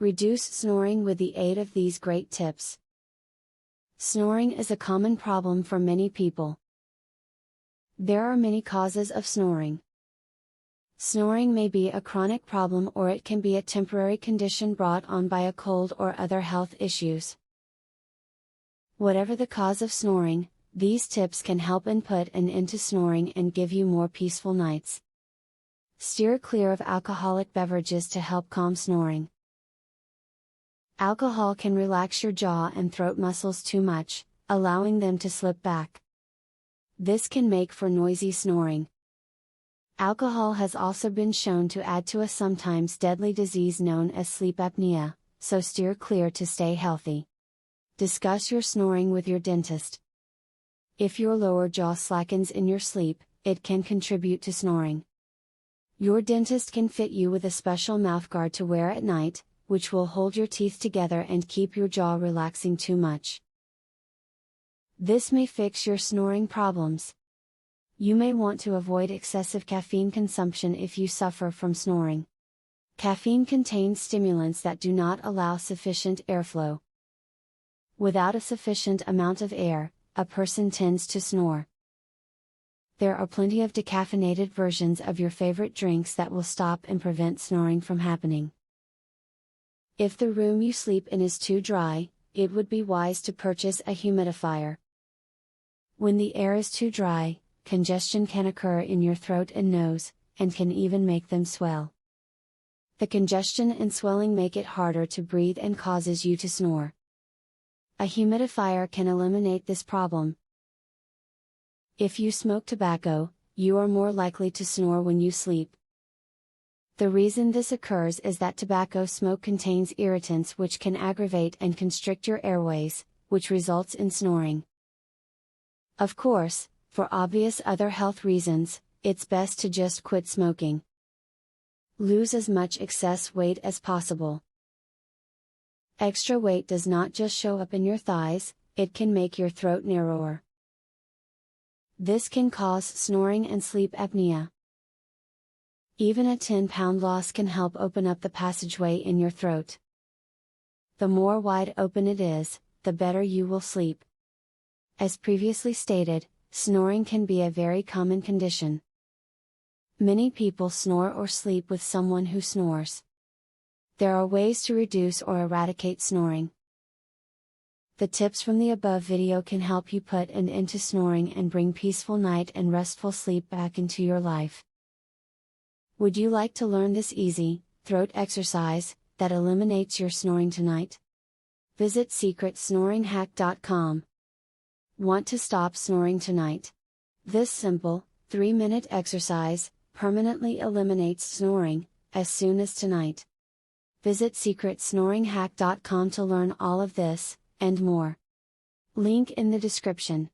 Reduce snoring with the aid of these great tips. Snoring is a common problem for many people. There are many causes of snoring. Snoring may be a chronic problem or it can be a temporary condition brought on by a cold or other health issues. Whatever the cause of snoring, these tips can help put an end to snoring and give you more peaceful nights. Steer clear of alcoholic beverages to help calm snoring. Alcohol can relax your jaw and throat muscles too much, allowing them to slip back. This can make for noisy snoring. Alcohol has also been shown to add to a sometimes deadly disease known as sleep apnea, so steer clear to stay healthy. Discuss your snoring with your dentist. If your lower jaw slackens in your sleep, it can contribute to snoring. Your dentist can fit you with a special mouthguard to wear at night, which will hold your teeth together and keep your jaw relaxing too much. This may fix your snoring problems. You may want to avoid excessive caffeine consumption if you suffer from snoring. Caffeine contains stimulants that do not allow sufficient airflow. Without a sufficient amount of air, a person tends to snore. There are plenty of decaffeinated versions of your favorite drinks that will stop and prevent snoring from happening. If the room you sleep in is too dry, it would be wise to purchase a humidifier. When the air is too dry, congestion can occur in your throat and nose, and can even make them swell. The congestion and swelling make it harder to breathe and causes you to snore. A humidifier can eliminate this problem. If you smoke tobacco, you are more likely to snore when you sleep. The reason this occurs is that tobacco smoke contains irritants which can aggravate and constrict your airways, which results in snoring. Of course, for obvious other health reasons, it's best to just quit smoking. Lose as much excess weight as possible. Extra weight does not just show up in your thighs, it can make your throat narrower. This can cause snoring and sleep apnea. Even a 10-pound loss can help open up the passageway in your throat. The more wide open it is, the better you will sleep. As previously stated, snoring can be a very common condition. Many people snore or sleep with someone who snores. There are ways to reduce or eradicate snoring. The tips from the above video can help you put an end to snoring and bring peaceful night and restful sleep back into your life. Would you like to learn this easy, throat exercise, that eliminates your snoring tonight? Visit secretsnoringhack.com. Want to stop snoring tonight? This simple, 3-minute exercise, permanently eliminates snoring, as soon as tonight. Visit secretsnoringhack.com to learn all of this, and more. Link in the description.